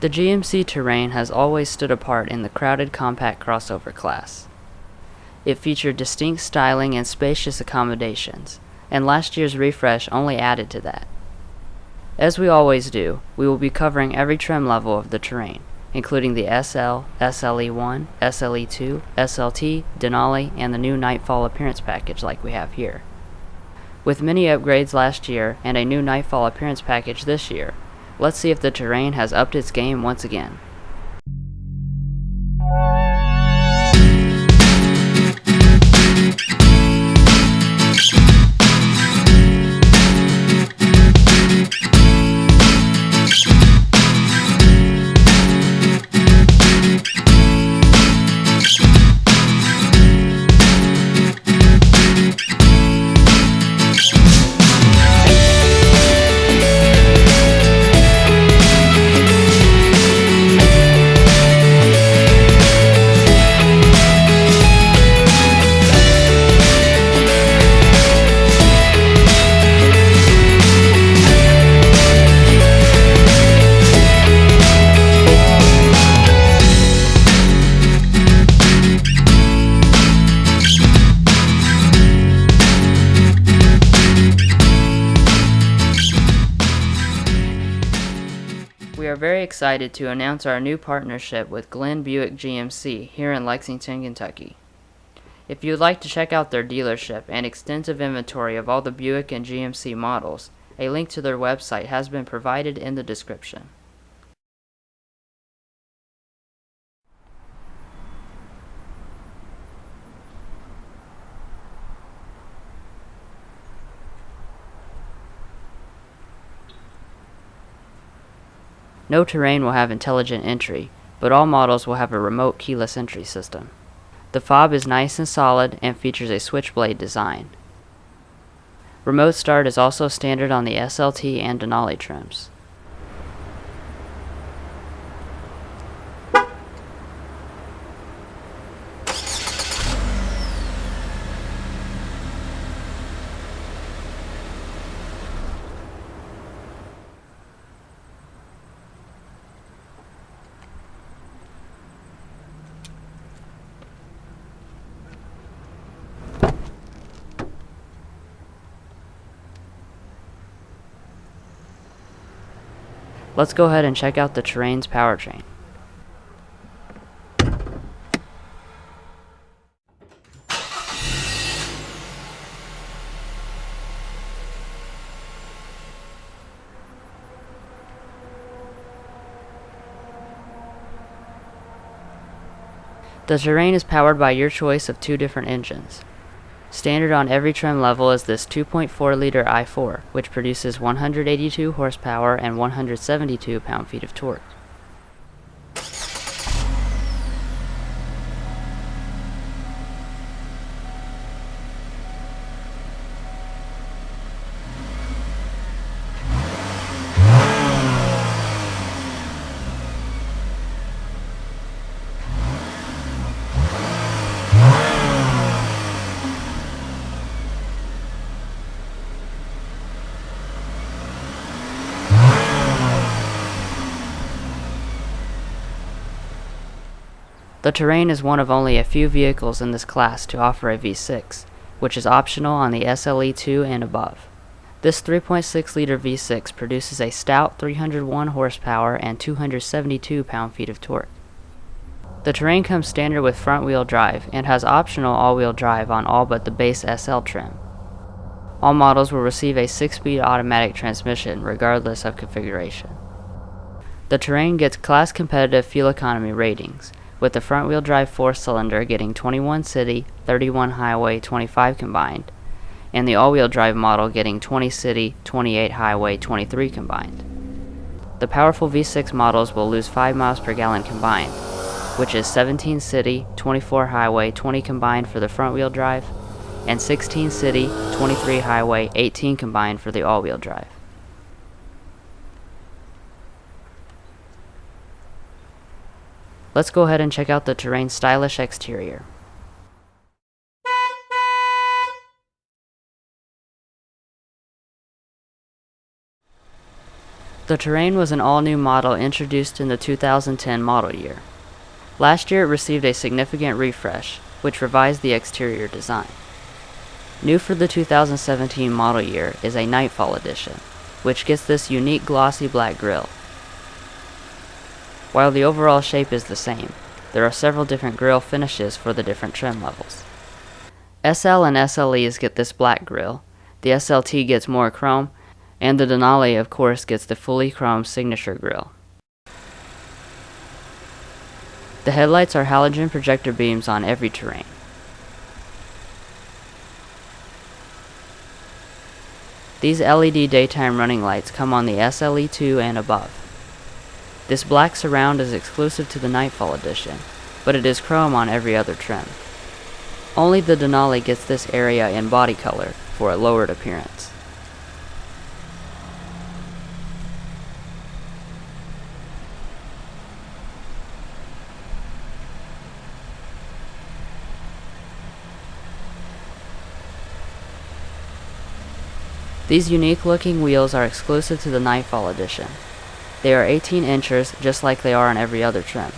The GMC Terrain has always stood apart in the crowded compact crossover class. It featured distinct styling and spacious accommodations, and last year's refresh only added to that. As we always do, we will be covering every trim level of the Terrain, including the SL, SLE-1, SLE-2, SLT, Denali, and the new Nightfall appearance package like we have here. With many upgrades last year and a new Nightfall appearance package this year, let's see if the Terrain has upped its game once again. We are very excited to announce our new partnership with Glenn Buick GMC here in Lexington, Kentucky. If you would like to check out their dealership and extensive inventory of all the Buick and GMC models, a link to their website has been provided in the description. No Terrain will have intelligent entry, but all models will have a remote keyless entry system. The fob is nice and solid and features a switchblade design. Remote start is also standard on the SLT and Denali trims. Let's go ahead and check out the Terrain's powertrain. The Terrain is powered by your choice of two different engines. Standard on every trim level is this 2.4-liter i4, which produces 182 horsepower and 172 pound-feet of torque. The Terrain is one of only a few vehicles in this class to offer a V6, which is optional on the SLE-2 and above. This 3.6-liter V6 produces a stout 301 horsepower and 272 pound-feet of torque. The Terrain comes standard with front-wheel drive and has optional all-wheel drive on all but the base SL trim. All models will receive a 6-speed automatic transmission regardless of configuration. The Terrain gets class-competitive fuel economy ratings, with the front-wheel drive 4-cylinder getting 21 city, 31 highway, 25 combined, and the all-wheel drive model getting 20 city, 28 highway, 23 combined. The powerful V6 models will lose 5 miles per gallon combined, which is 17 city, 24 highway, 20 combined for the front-wheel drive, and 16 city, 23 highway, 18 combined for the all-wheel drive. Let's go ahead and check out the Terrain's stylish exterior. The Terrain was an all-new model introduced in the 2010 model year. Last year it received a significant refresh, which revised the exterior design. New for the 2017 model year is a Nightfall Edition, which gets this unique glossy black grille. While the overall shape is the same, there are several different grille finishes for the different trim levels. SL and SLEs get this black grille, the SLT gets more chrome, and the Denali of course gets the fully chrome signature grille. The headlights are halogen projector beams on every Terrain. These LED daytime running lights come on the SLE-2 and above. This black surround is exclusive to the Nightfall Edition, but it is chrome on every other trim. Only the Denali gets this area in body color for a lowered appearance. These unique looking wheels are exclusive to the Nightfall Edition. They are 18 inches just like they are on every other trim.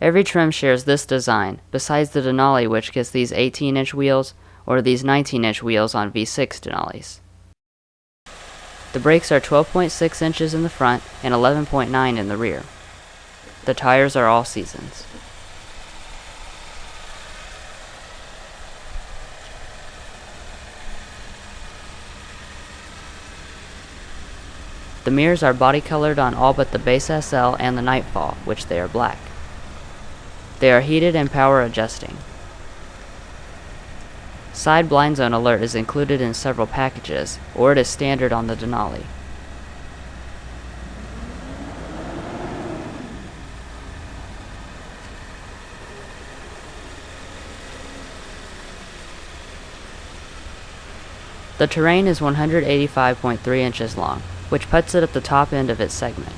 Every trim shares this design, besides the Denali which gets these 18-inch wheels or these 19-inch wheels on V6 Denalis. The brakes are 12.6 inches in the front and 11.9 in the rear. The tires are all seasons. The mirrors are body colored on all but the base SL and the Nightfall, which they are black. They are heated and power adjusting. Side blind zone alert is included in several packages, or it is standard on the Denali. The Terrain is 185.3 inches long, which puts it at the top end of its segment.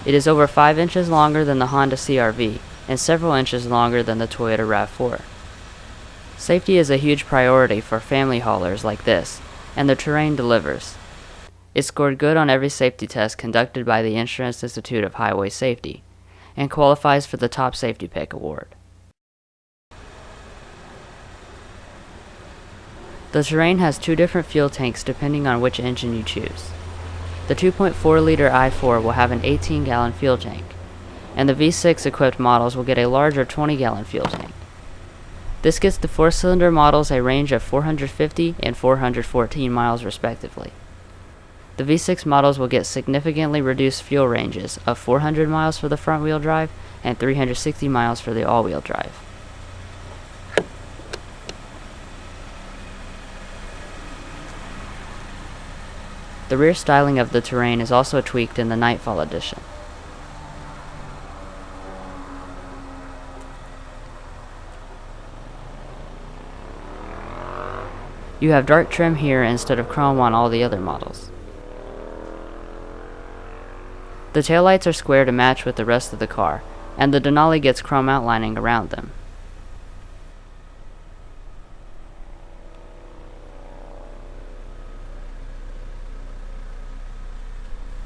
It is over 5 inches longer than the Honda CR-V and several inches longer than the Toyota RAV4. Safety is a huge priority for family haulers like this, and the Terrain delivers. It scored good on every safety test conducted by the Insurance Institute of Highway Safety, and qualifies for the Top Safety Pick award. The Terrain has two different fuel tanks depending on which engine you choose. The 2.4-liter i4 will have an 18-gallon fuel tank, and the V6 equipped models will get a larger 20-gallon fuel tank. This gets the 4-cylinder models a range of 450 and 414 miles respectively. The V6 models will get significantly reduced fuel ranges of 400 miles for the front-wheel drive and 360 miles for the all-wheel drive. The rear styling of the Terrain is also tweaked in the Nightfall Edition. You have dark trim here instead of chrome on all the other models. The taillights are square to match with the rest of the car, and the Denali gets chrome outlining around them.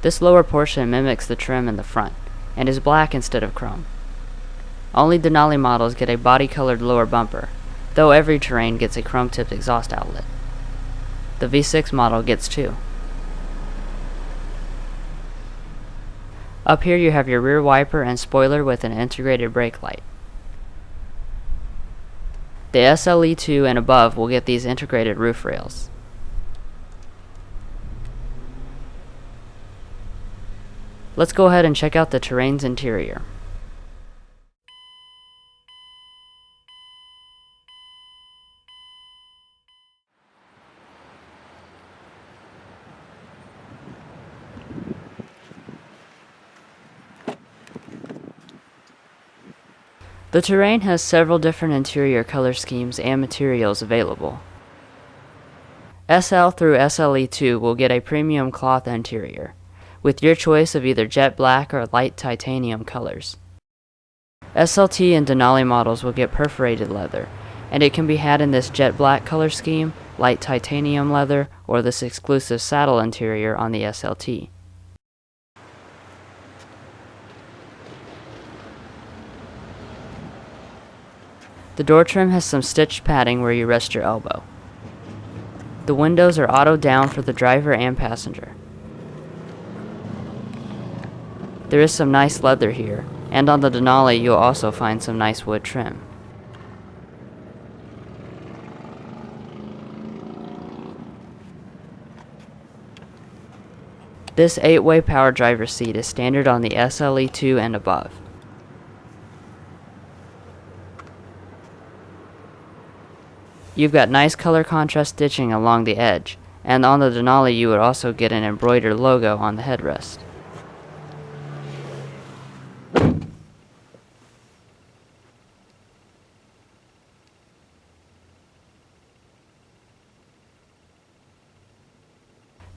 This lower portion mimics the trim in the front, and is black instead of chrome. Only Denali models get a body-colored lower bumper, though every Terrain gets a chrome-tipped exhaust outlet. The V6 model gets two. Up here you have your rear wiper and spoiler with an integrated brake light. The SLE-2 and above will get these integrated roof rails. Let's go ahead and check out the Terrain's interior. The Terrain has several different interior color schemes and materials available. SL through SLE-2 will get a premium cloth interior, with your choice of either jet black or light titanium colors. SLT and Denali models will get perforated leather, and it can be had in this jet black color scheme, light titanium leather, or this exclusive saddle interior on the SLT. The door trim has some stitched padding where you rest your elbow. The windows are auto down for the driver and passenger. There is some nice leather here, and on the Denali you'll also find some nice wood trim. This 8-way power driver's seat is standard on the SLE-2 and above. You've got nice color contrast stitching along the edge, and on the Denali you would also get an embroidered logo on the headrest.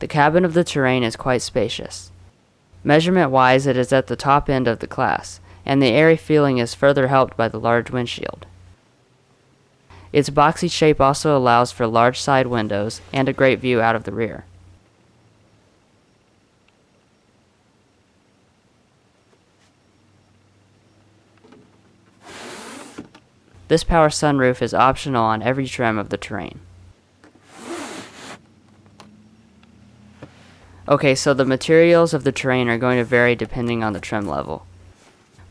The cabin of the Terrain is quite spacious. Measurement-wise, it is at the top end of the class, and the airy feeling is further helped by the large windshield. Its boxy shape also allows for large side windows and a great view out of the rear. This power sunroof is optional on every trim of the Terrain. Okay, so the materials of the Terrain are going to vary depending on the trim level.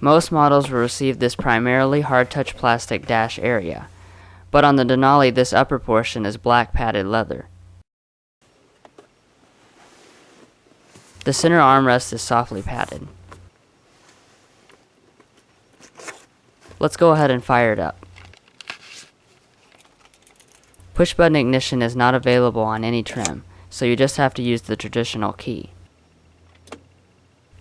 Most models will receive this primarily hard-touch plastic dash area, but on the Denali this upper portion is black padded leather. The center armrest is softly padded. Let's go ahead and fire it up. Push-button ignition is not available on any trim, so you just have to use the traditional key.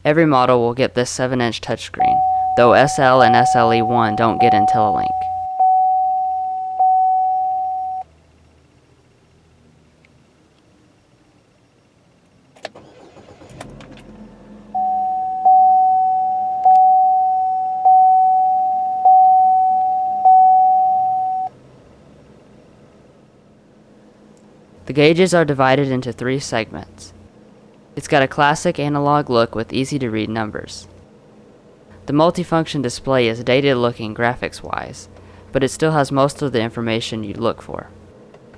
Every model will get this 7-inch touchscreen, though SL and SLE-1 don't get IntelliLink. The gauges are divided into 3 segments. It's got a classic analog look with easy-to-read numbers. The multifunction display is dated looking graphics-wise, but it still has most of the information you'd look for.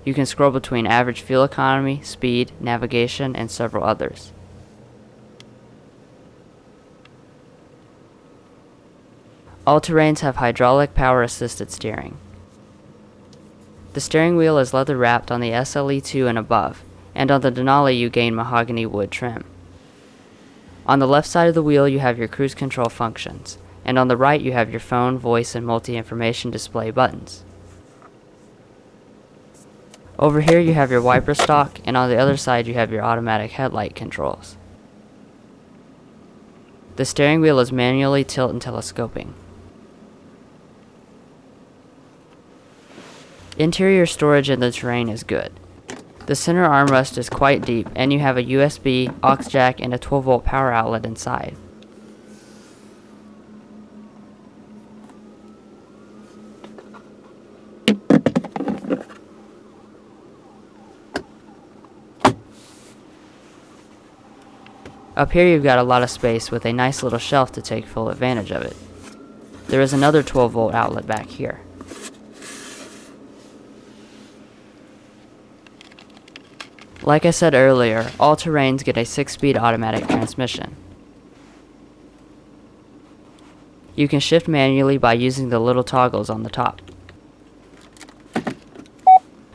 You can scroll between average fuel economy, speed, navigation, and several others. All Terrains have hydraulic power-assisted steering. The steering wheel is leather wrapped on the SLE-2 and above, and on the Denali you gain mahogany wood trim. On the left side of the wheel you have your cruise control functions, and on the right you have your phone, voice, and multi-information display buttons. Over here you have your wiper stalk, and on the other side you have your automatic headlight controls. The steering wheel is manually tilt and telescoping. Interior storage in the Terrain is good. The center armrest is quite deep, and you have a USB, aux jack, and a 12-volt power outlet inside. Up here you've got a lot of space with a nice little shelf to take full advantage of it. There is another 12-volt outlet back here. Like I said earlier, all Terrains get a 6-speed automatic transmission. You can shift manually by using the little toggles on the top.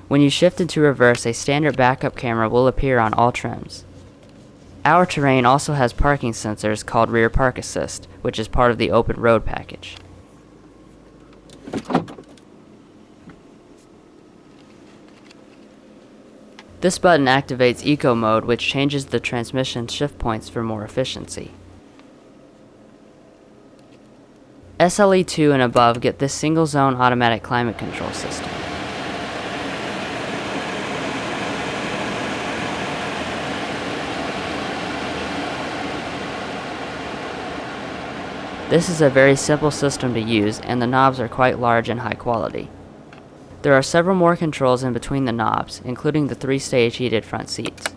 When you shift into reverse, a standard backup camera will appear on all trims. Our Terrain also has parking sensors called Rear Park Assist, which is part of the Open Road package. This button activates Eco Mode, which changes the transmission shift points for more efficiency. SLE-2 and above get this single zone automatic climate control system. This is a very simple system to use, and the knobs are quite large and high quality. There are several more controls in between the knobs, including the 3-stage heated front seats.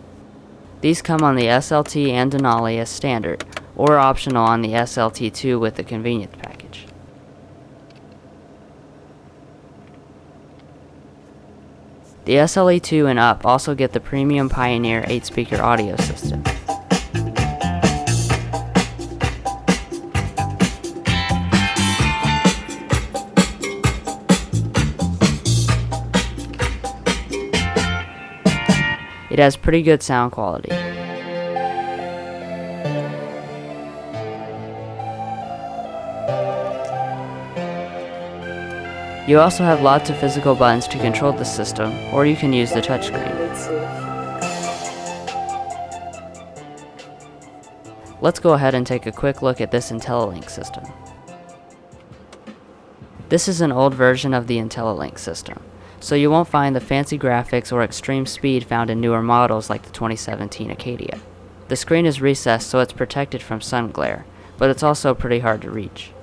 These come on the SLT and Denali as standard, or optional on the SLT2 with the convenience package. The SLE-2 and up also get the premium Pioneer 8-speaker audio system. It has pretty good sound quality. You also have lots of physical buttons to control the system, or you can use the touchscreen. Let's go ahead and take a quick look at this IntelliLink system. This is an old version of the IntelliLink system, so you won't find the fancy graphics or extreme speed found in newer models like the 2017 Acadia. The screen is recessed so it's protected from sun glare, but it's also pretty hard to reach.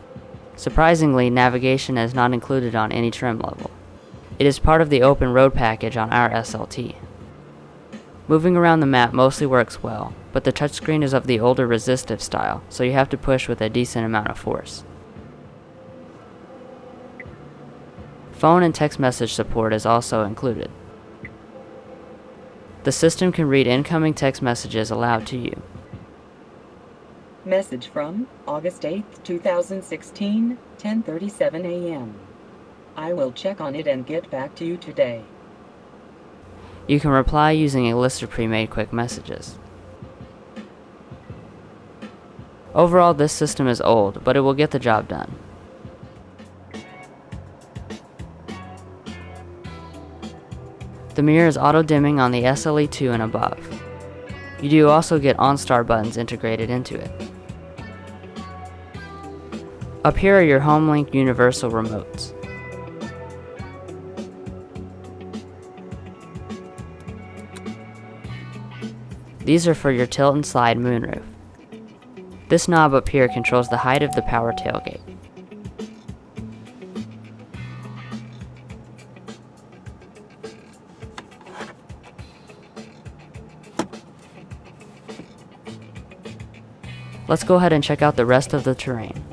Surprisingly, navigation is not included on any trim level. It is part of the open road package on our SLT. Moving around the map mostly works well, but the touchscreen is of the older resistive style, so you have to push with a decent amount of force. Phone and text message support is also included. The system can read incoming text messages aloud to you. Message from August 8th, 2016, 10:37 a.m. I will check on it and get back to you today. You can reply using a list of pre-made quick messages. Overall, this system is old, but it will get the job done. The mirror is auto-dimming on the SLE-2 and above. You do also get OnStar buttons integrated into it. Up here are your HomeLink universal remotes. These are for your tilt and slide moonroof. This knob up here controls the height of the power tailgate. Let's go ahead and check out the rest of the terrain.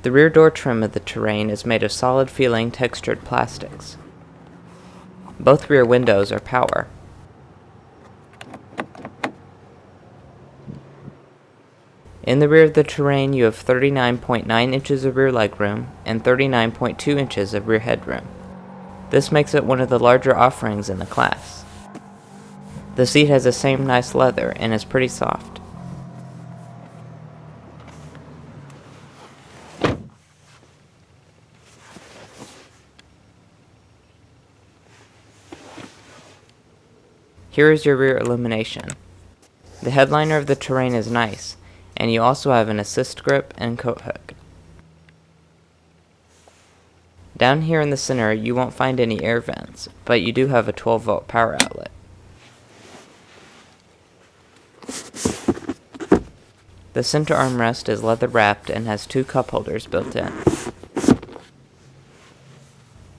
The rear door trim of the Terrain is made of solid feeling textured plastics. Both rear windows are power. In the rear of the Terrain you have 39.9 inches of rear legroom and 39.2 inches of rear headroom. This makes it one of the larger offerings in the class. The seat has the same nice leather and is pretty soft. Here is your rear illumination. The headliner of the Terrain is nice, and you also have an assist grip and coat hook. Down here in the center you won't find any air vents, but you do have a 12-volt power outlet. The center armrest is leather wrapped and has 2 cup holders built in.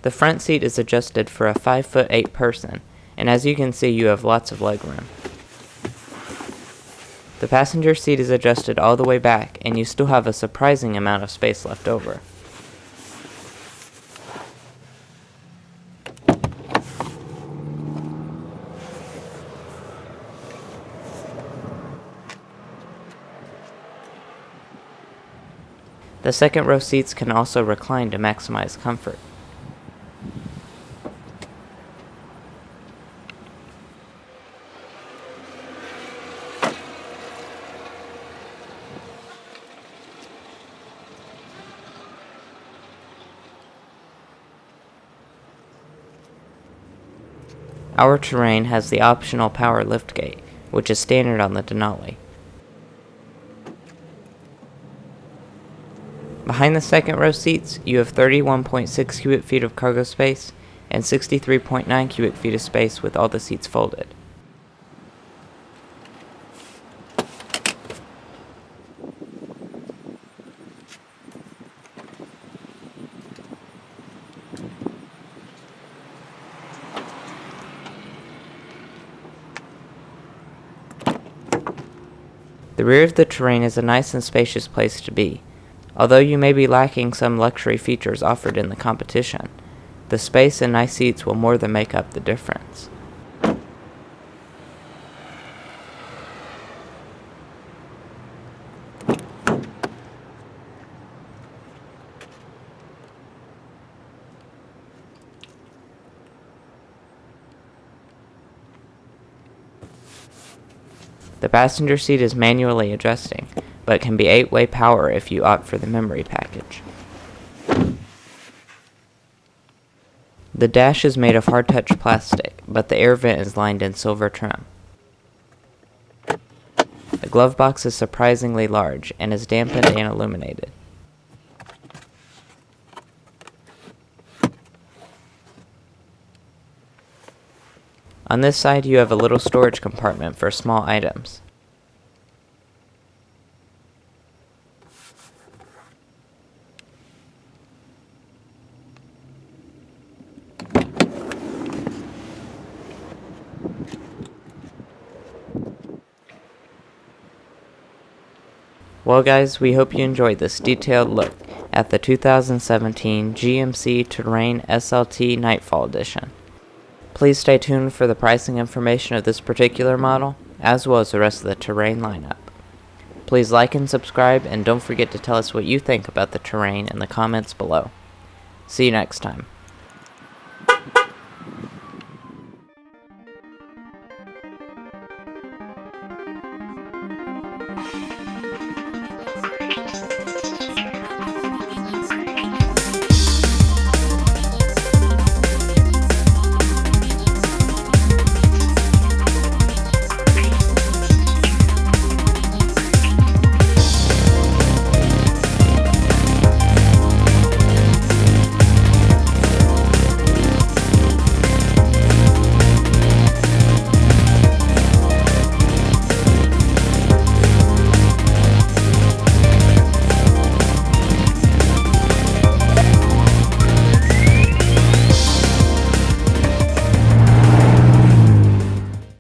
The front seat is adjusted for a 5'8" person, and as you can see you have lots of legroom. The passenger seat is adjusted all the way back and you still have a surprising amount of space left over. The second row seats can also recline to maximize comfort. Our Terrain has the optional power liftgate, which is standard on the Denali. Behind the second row seats, you have 31.6 cubic feet of cargo space and 63.9 cubic feet of space with all the seats folded. The rear of the Terrain is a nice and spacious place to be. Although you may be lacking some luxury features offered in the competition, the space and nice seats will more than make up the difference. The passenger seat is manually adjusting, but can be 8-way power if you opt for the memory package. The dash is made of hard-touch plastic, but the air vent is lined in silver trim. The glove box is surprisingly large and is dampened and illuminated. On this side you have a little storage compartment for small items. Well guys, we hope you enjoyed this detailed look at the 2017 GMC Terrain SLT Nightfall Edition. Please stay tuned for the pricing information of this particular model, as well as the rest of the Terrain lineup. Please like and subscribe, and don't forget to tell us what you think about the Terrain in the comments below. See you next time.